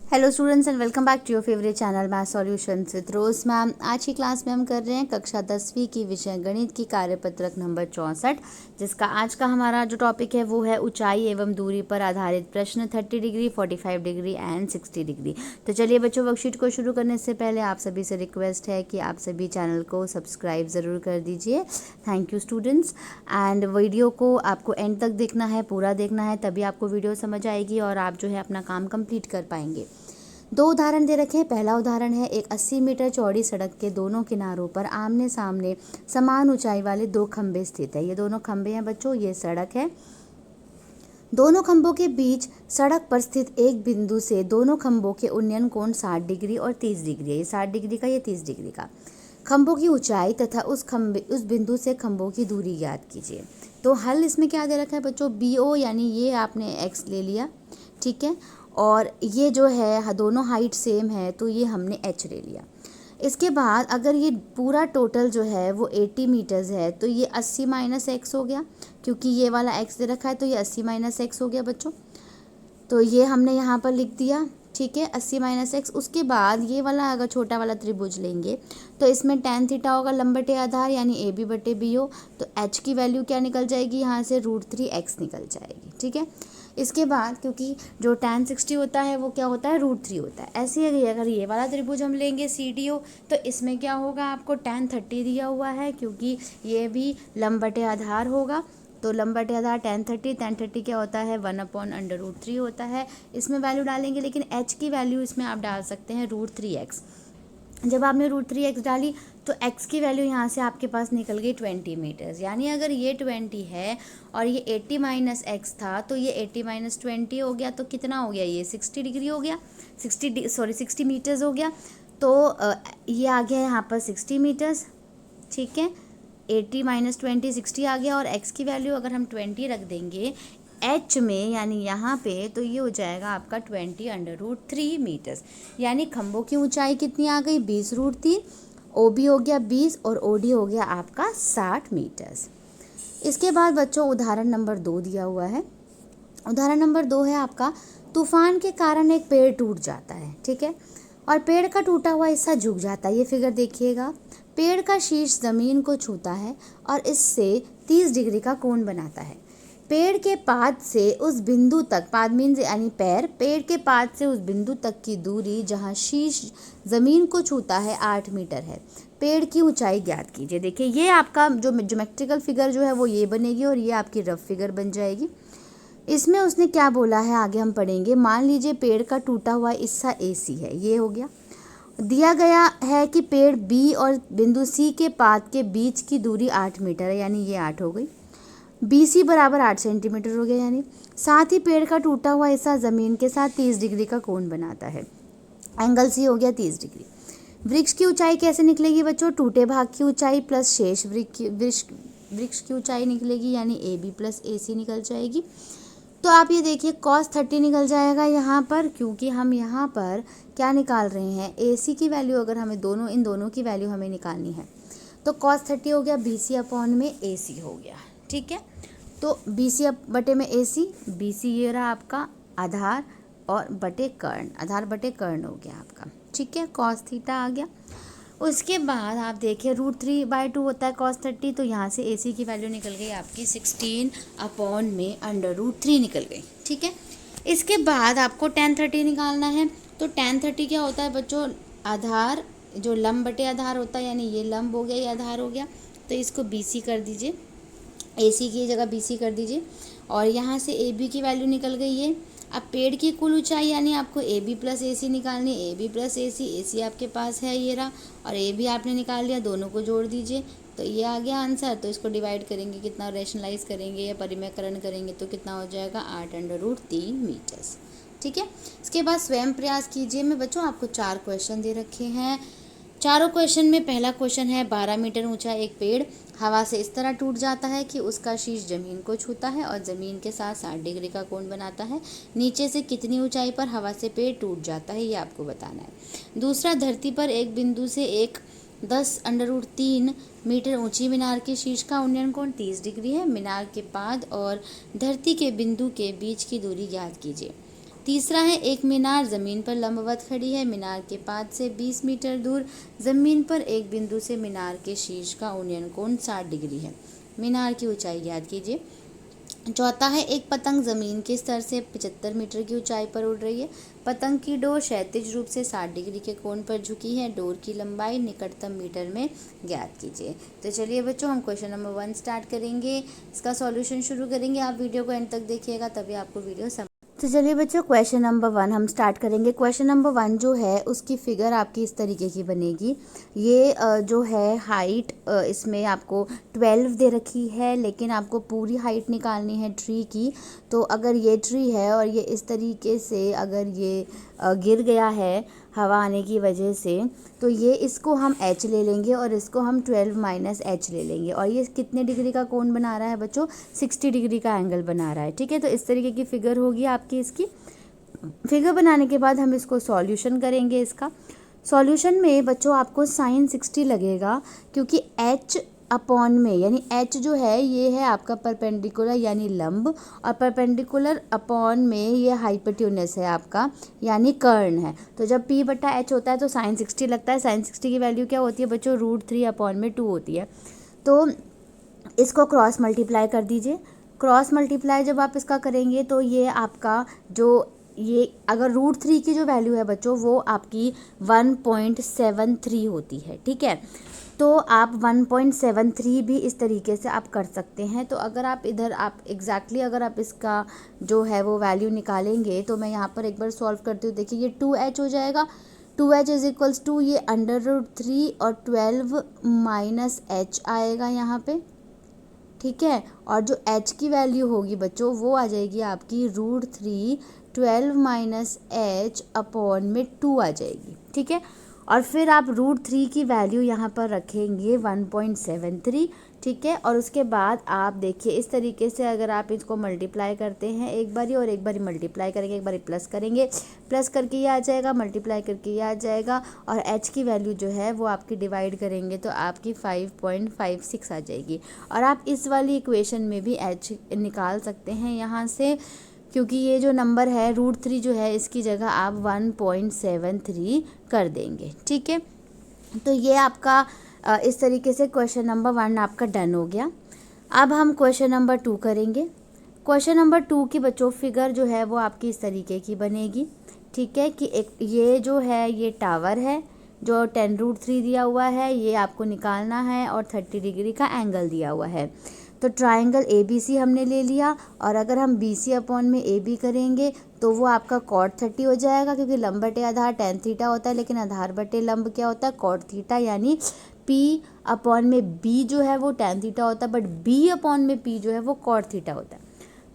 Hello students and welcome back to your favourite channel math solutions with Rose ma'am. आज की class में हम कर रहे हैं कक्षा 10वीं की विषय गणित की कार्यपत्रक नंबर 64, जिसका आज का हमारा जो टॉपिक है वो है ऊंचाई एवं दूरी पर आधारित प्रश्न 30 डिग्री 45 डिग्री एंड 60 डिग्री। तो चलिए बच्चों, वर्कशीट को शुरू करने से पहले आप सभी से रिक्वेस्ट है कि आप सभी चैनल को सब्सक्राइब ज़रूर कर दीजिए। Thank you students. And video को आपको एंड तक देखना है, पूरा देखना है, तभी आपको वीडियो समझ आएगी और आप जो है अपना काम कंप्लीट कर पाएंगे। दो उदाहरण दे रखे हैं। पहला उदाहरण है, एक 80 मीटर चौड़ी सड़क के दोनों किनारों पर आमने सामने समान ऊंचाई वाले दो खंभे स्थित है। ये दोनों खंभे हैं बच्चों, ये सड़क है। दोनों खंभों के बीच सड़क पर स्थित एक बिंदु से दोनों खंभों के उन्नयन कोण 60 डिग्री और 30 डिग्री है। ये 60 डिग्री का, ये 30 डिग्री का। खंभों की ऊंचाई तथा उस बिंदु से खंभों की दूरी ज्ञात कीजिए। तो हल इसमें क्या दे रखा है बच्चों, BO यानी ये आपने x ले लिया, ठीक है, और ये जो है दोनों हाइट सेम है तो ये हमने h ले लिया। इसके बाद अगर ये पूरा टोटल जो है वो 80 मीटर्स है तो ये 80 माइनस x हो गया, क्योंकि ये वाला x दे रखा है तो ये 80 माइनस x हो गया बच्चों। तो ये हमने यहाँ पर लिख दिया, ठीक है, 80 माइनस x। उसके बाद ये वाला अगर छोटा वाला त्रिभुज लेंगे तो इसमें tan थीटा होगा लंब बटे आधार यानी AB बटे BO। तो h की वैल्यू क्या निकल जाएगी यहाँ से, √3x निकल जाएगी, ठीक है। इसके बाद क्योंकि जो tan 60 होता है वो क्या होता है, √3 होता है। ऐसे ही अगर ये वाला त्रिभुज हम लेंगे CDO तो इसमें क्या होगा, आपको tan 30 दिया हुआ है क्योंकि ये भी लंब बटे आधार होगा। तो लंब बटे आधार tan 30 क्या होता है, 1/√3 होता है। इसमें वैल्यू डालेंगे, लेकिन h की वैल्यू इसमें आप डाल सकते हैं √3x। जब आपने √3x डाली तो x की वैल्यू यहाँ से आपके पास निकल गई 20 मीटर्स। यानी अगर ये 20 है और ये 80 माइनस x था तो ये 80 माइनस 20 हो गया, तो कितना हो गया, ये 60 डिग्री हो गया, 60 मीटर्स हो गया। तो ये आ गया यहाँ पर 60 मीटर्स, ठीक है। 80 माइनस 20 60 आ गया, और x की वैल्यू अगर हम 20 रख देंगे h में यानी यहाँ पे, तो ये हो जाएगा आपका 20/√3 मीटर्स। यानी खंभों की ऊंचाई कितनी आ गई, 20√3, OB हो गया 20 और OD हो गया आपका 60 मीटर्स। इसके बाद बच्चों उदाहरण नंबर 2 दिया हुआ है। उदाहरण नंबर 2 है आपका, तूफान के कारण एक पेड़ टूट जाता है, ठीक है, और पेड़ का टूटा हुआ हिस्सा झुक जाता है। ये फिगर देखिएगा, पेड़ का शीर्ष जमीन को छूता है और इससे 30 डिग्री का कोण बनाता है। पेड़ के पाद से उस बिंदु तक, पाद मीन्स यानी पैर, पेड़ के पाद से उस बिंदु तक की दूरी जहां शीर्ष जमीन को छूता है 8 मीटर है। पेड़ की ऊंचाई ज्ञात कीजिए। देखिए ये आपका जो ज्योमेट्रिकल फिगर जो है वो ये बनेगी और ये आपकी रफ फिगर बन जाएगी। इसमें उसने क्या बोला है आगे हम पढ़ेंगे। मान लीजिए पेड़ का टूटा हुआ हिस्सा AC है, ये हो गया। दिया गया है कि पेड़ B और बिंदु C के पाद के बीच की दूरी 8 मीटर है, यानी ये 8 हो गई। BC बराबर 8 सेंटीमीटर हो गया। यानी साथ ही पेड़ का टूटा हुआ हिस्सा जमीन के साथ 30 डिग्री का कोण बनाता है। एंगल C हो गया 30 डिग्री। वृक्ष की ऊंचाई कैसे निकलेगी बच्चों, टूटे भाग की ऊंचाई प्लस शेष वृक्ष की ऊंचाई निकलेगी, यानी AB प्लस AC निकल जाएगी। तो आप ये देखिए cos 30 निकल जाएगा यहाँ पर, क्योंकि हम यहाँ पर क्या निकाल रहे हैं, AC की वैल्यू अगर हमें इन दोनों की वैल्यू हमें निकालनी है तो cos 30 हो गया BC अपॉन में AC हो गया, ठीक है। तो BC बटे में AC, BC ये रहा आपका आधार और बटे कर्ण, आधार बटे कर्ण हो गया आपका, ठीक है। cos थीटा आ गया। उसके बाद आप देखिए √3/2 होता है cos 30, तो यहाँ से AC की वैल्यू निकल गई आपकी 16 अपॉन में √3 निकल गई, ठीक है। इसके बाद आपको tan 30 निकालना है। तो tan 30 क्या होता है बच्चों, आधार जो लंब बटे आधार होता है, यानी ये लंब हो गया, ये आधार हो गया। तो इसको BC कर दीजिए, AC की जगह BC कर दीजिए, और यहाँ से AB की वैल्यू निकल गई है। अब पेड़ की कुल ऊंचाई यानी आपको AB प्लस AC निकालनी है। AB प्लस AC आपके पास है ये रहा, और AB आपने निकाल लिया, दोनों को जोड़ दीजिए तो ये आ गया आंसर। तो इसको डिवाइड करेंगे, कितना रैशनलाइज करेंगे या परिमेयकरण करेंगे तो कितना हो जाएगा, 8/√3 मीटर्स, ठीक है। इसके बाद स्वयं प्रयास कीजिए में बच्चों आपको 4 क्वेश्चन दे रखे हैं। चारों क्वेश्चन में पहला क्वेश्चन है, 12 मीटर ऊंचा एक पेड़ हवा से इस तरह टूट जाता है कि उसका शीर्ष जमीन को छूता है और ज़मीन के साथ 60 डिग्री का कोण बनाता है। नीचे से कितनी ऊंचाई पर हवा से पेड़ टूट जाता है, ये आपको बताना है। दूसरा, धरती पर एक बिंदु से एक 10√3 मीटर ऊंची मीनार के शीर्ष का उन्नयन कोण 30 डिग्री है। मीनार के पाद और धरती के बिंदु के बीच की दूरी ज्ञात कीजिए। तीसरा है, एक मीनार ज़मीन पर लंबवत खड़ी है। मीनार के पाद से 20 मीटर दूर ज़मीन पर एक बिंदु से मीनार के शीर्ष का उन्नयन कोण 60 डिग्री है। मीनार की ऊंचाई ज्ञात कीजिए। चौथा है, एक पतंग ज़मीन के स्तर से 75 मीटर की ऊंचाई पर उड़ रही है। पतंग की डोर क्षैतिज रूप से 60 डिग्री के कोण पर झुकी है। डोर की लंबाई निकटतम मीटर में ज्ञात कीजिए। तो चलिए बच्चों, हम क्वेश्चन नंबर 1 स्टार्ट करेंगे, इसका सॉल्यूशन शुरू करेंगे। आप वीडियो को एंड तक देखिएगा, तभी आपको वीडियो समझ। तो चलिए बच्चों, क्वेश्चन नंबर 1 हम स्टार्ट करेंगे। क्वेश्चन नंबर 1 जो है उसकी फिगर आपकी इस तरीके की बनेगी। ये जो है हाइट इसमें आपको 12 दे रखी है, लेकिन आपको पूरी हाइट निकालनी है ट्री की। तो अगर ये ट्री है और ये इस तरीके से अगर ये गिर गया है हवा आने की वजह से, तो ये इसको हम h ले लेंगे और इसको हम 12 माइनस h ले लेंगे। और ये कितने डिग्री का कोण बना रहा है बच्चों? 60 डिग्री का एंगल बना रहा है। ठीक है, तो इस तरीके की फिगर होगी आपकी। इसकी फिगर बनाने के बाद हम इसको सॉल्यूशन करेंगे। इसका सॉल्यूशन में बच्चों आपको साइन 60 लगेगा, क्योंकि h अपॉन में, यानी h जो है ये है आपका परपेंडिकुलर यानी लंब, और परपेंडिकुलर अपॉन में ये हाइपोटेन्यूस है आपका, यानी कर्ण है। तो जब p बटा h होता है तो साइन 60 लगता है। साइन 60 की वैल्यू क्या होती है बच्चों? √3 अपॉन में 2 होती है। तो इसको क्रॉस मल्टीप्लाई कर दीजिए। क्रॉस मल्टीप्लाई जब आप इसका करेंगे तो ये आपका जो ये अगर √3 की जो वैल्यू है बच्चों वो आपकी 1.73 होती है। ठीक है, तो आप 1.73 भी इस तरीके से आप कर सकते हैं। तो अगर आप इधर आप एग्जैक्टली अगर आप इसका जो है वो वैल्यू निकालेंगे, तो मैं यहाँ पर एक बार सॉल्व करती हूँ। देखिए ये 2h हो जाएगा। 2h इज इक्वल्स टू ये √3 और 12 माइनस h आएगा यहाँ पे। ठीक है, और जो h की वैल्यू होगी बच्चों वो आ जाएगी आपकी √3 12 माइनस h अपॉन में 2 आ जाएगी। ठीक है, और फिर आप √3 की वैल्यू यहाँ पर रखेंगे 1.73। ठीक है, और उसके बाद आप देखिए इस तरीके से अगर आप इसको मल्टीप्लाई करते हैं एक बारी और एक बारी मल्टीप्लाई करेंगे, एक बारी प्लस करेंगे, प्लस करके ये आ जाएगा, मल्टीप्लाई करके ये आ जाएगा, और h की वैल्यू जो है वो आपकी डिवाइड करेंगे तो आपकी 5.56 आ जाएगी। और आप इस वाली इक्वेशन में भी h निकाल सकते हैं यहाँ से, क्योंकि ये जो नंबर है √3 जो है इसकी जगह आप 1.73 कर देंगे। ठीक है, तो ये आपका इस तरीके से क्वेश्चन नंबर 1 आपका डन हो गया। अब हम क्वेश्चन नंबर 2 करेंगे। क्वेश्चन नंबर 2 की बच्चों फिगर जो है वो आपकी इस तरीके की बनेगी। ठीक है, कि एक ये जो है ये टावर है जो 10√3 दिया हुआ है, ये आपको निकालना है, और 30 डिग्री का एंगल दिया हुआ है। तो ट्राइंगल ABC हमने ले लिया, और अगर हम BC अपॉन में AB करेंगे तो वो आपका cot 30 हो जाएगा, क्योंकि लंब बटे आधार tan थीटा होता है, लेकिन आधार बटे लंब क्या होता है? cot थीटा, यानी P अपॉन में B जो है वो tan थीटा होता है, बट B अपॉन में P जो है वो cot थीटा होता है।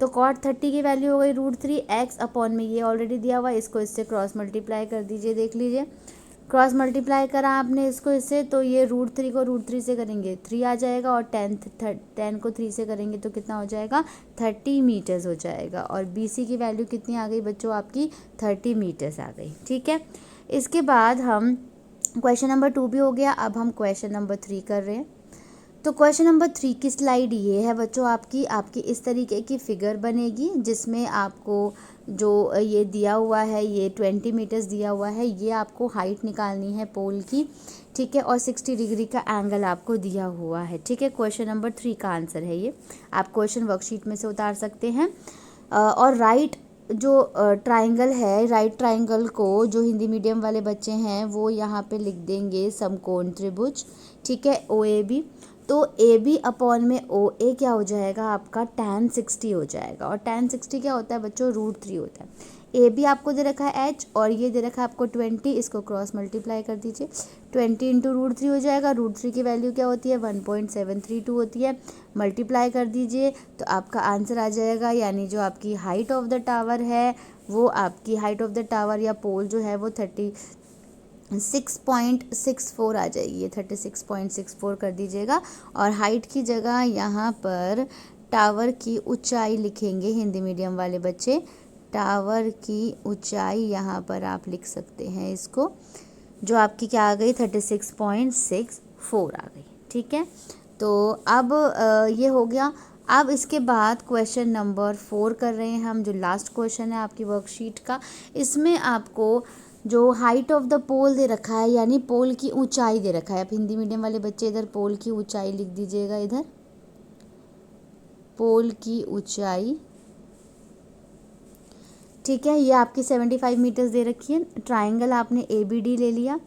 तो cot 30 की वैल्यू हो गई √3 x अपॉन में ये ऑलरेडी दिया हुआ है, इसको इससे क्रॉस मल्टीप्लाई कर दीजिए। देख लीजिए क्रॉस मल्टीप्लाई करा आपने इसको इससे, तो ये √3 को √3 से करेंगे 3 आ जाएगा, और 10 को 3 से करेंगे तो कितना हो जाएगा? 30 मीटर्स हो जाएगा। और BC की वैल्यू कितनी आ गई बच्चों? आपकी 30 मीटर्स आ गई। ठीक है, इसके बाद हम क्वेश्चन नंबर 2 भी हो गया। अब हम क्वेश्चन नंबर 3 कर रहे हैं। तो क्वेश्चन नंबर 3 की स्लाइड ये है बच्चों, आपकी इस तरीके की फिगर बनेगी, जिसमें आपको जो ये दिया हुआ है ये 20 मीटर्स दिया हुआ है, ये आपको हाइट निकालनी है पोल की। ठीक है, और 60 डिग्री का एंगल आपको दिया हुआ है। ठीक है, क्वेश्चन नंबर 3 का आंसर है ये। आप क्वेश्चन वर्कशीट में से उतार सकते हैं। और राइट जो ट्राइंगल है, राइट ट्राइंगल को जो हिंदी मीडियम वाले बच्चे हैं वो यहाँ पे लिख देंगे समकोण त्रिभुज। ठीक है, OAB। तो AB अपॉन में OA क्या हो जाएगा? आपका tan 60 हो जाएगा। और tan 60 क्या होता है बच्चों? √3 होता है। AB आपको दे रखा है h, और ये दे रखा है आपको 20, इसको क्रॉस मल्टीप्लाई कर दीजिए। 20 इंटू √3 हो जाएगा। √3 की वैल्यू क्या होती है? 1.732 होती है। मल्टीप्लाई कर दीजिए तो आपका आंसर आ जाएगा, यानी जो आपकी हाइट ऑफ द टावर है वो आपकी हाइट ऑफ द टावर या पोल जो है वो 36.64 आ जाएगी। ये 36.64 कर दीजिएगा। और हाइट की जगह यहाँ पर टावर की ऊंचाई लिखेंगे हिंदी मीडियम वाले बच्चे। टावर की ऊंचाई यहाँ पर आप लिख सकते हैं इसको, जो आपकी क्या आ गई? 36.64 आ गई। ठीक है, तो अब ये हो गया। अब इसके बाद क्वेश्चन नंबर 4 कर रहे हैं हम, जो लास्ट क्वेश्चन है आपकी वर्कशीट का। इसमें आपको जो हाइट ऑफ द पोल दे रखा है, यानी पोल की ऊंचाई दे रखा है। आप हिंदी मीडियम वाले बच्चे इधर पोल की ऊंचाई लिख दीजिएगा, इधर पोल की ऊंचाई, ठीक है। ये आपकी 75 मीटर्स दे रखी है। ट्राइंगल आपने ABD ले लिया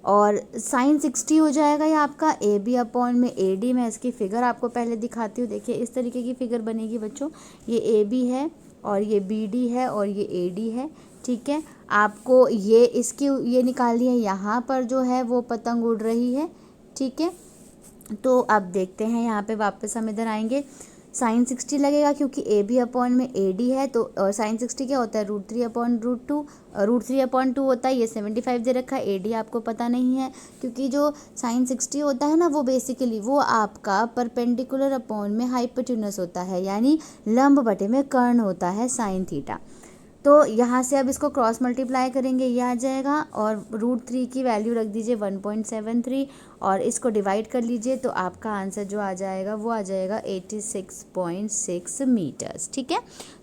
और साइन 60 हो जाएगा ये आपका AB अपॉन में AD। मैं इसकी फिगर आपको पहले दिखाती हूँ। देखिए इस तरीके की फिगर बनेगी बच्चों। ये AB है और ये BD है और ये AD है, ठीक है। आपको ये इसकी ये निकालनी है, यहाँ पर जो है वो पतंग उड़ रही है, ठीक है। तो अब देखते हैं, यहाँ पे वापस हम इधर आएंगे। साइन 60 लगेगा क्योंकि AB अपॉन में AD है, तो साइन 60 क्या होता है, √3 अपॉन √2, √3 अपॉन 2 होता है। ये 75 दे रखा है, AD आपको पता नहीं है क्योंकि जो साइन 60 होता है ना, वो बेसिकली वो आपका परपेंडिकुलर अपॉन में हाइपोटेन्यूस होता है, यानी लंब बटे में कर्ण होता है साइन थीटा। तो यहाँ से अब इसको क्रॉस मल्टीप्लाई करेंगे, ये आ जाएगा और √3 की वैल्यू रख दीजिए 1.73 और इसको डिवाइड कर लीजिए, तो आपका आंसर जो आ जाएगा वो आ जाएगा 86.6 मीटर्स, ठीक है।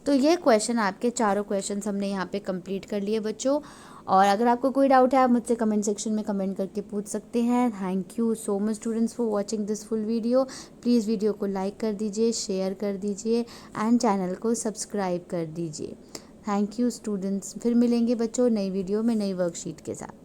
तो ये क्वेश्चन आपके चारों क्वेश्चन हमने यहाँ पे कंप्लीट कर लिए बच्चों। और अगर आपको कोई डाउट है आप मुझसे कमेंट सेक्शन में कमेंट करके पूछ सकते हैं। Thank you so much students for watching this full video. Please video को लाइक कर दीजिए, शेयर कर दीजिए एंड चैनल को सब्सक्राइब कर दीजिए। Thank you students. फिर मिलेंगे बच्चों नई वीडियो में नई वर्कशीट के साथ।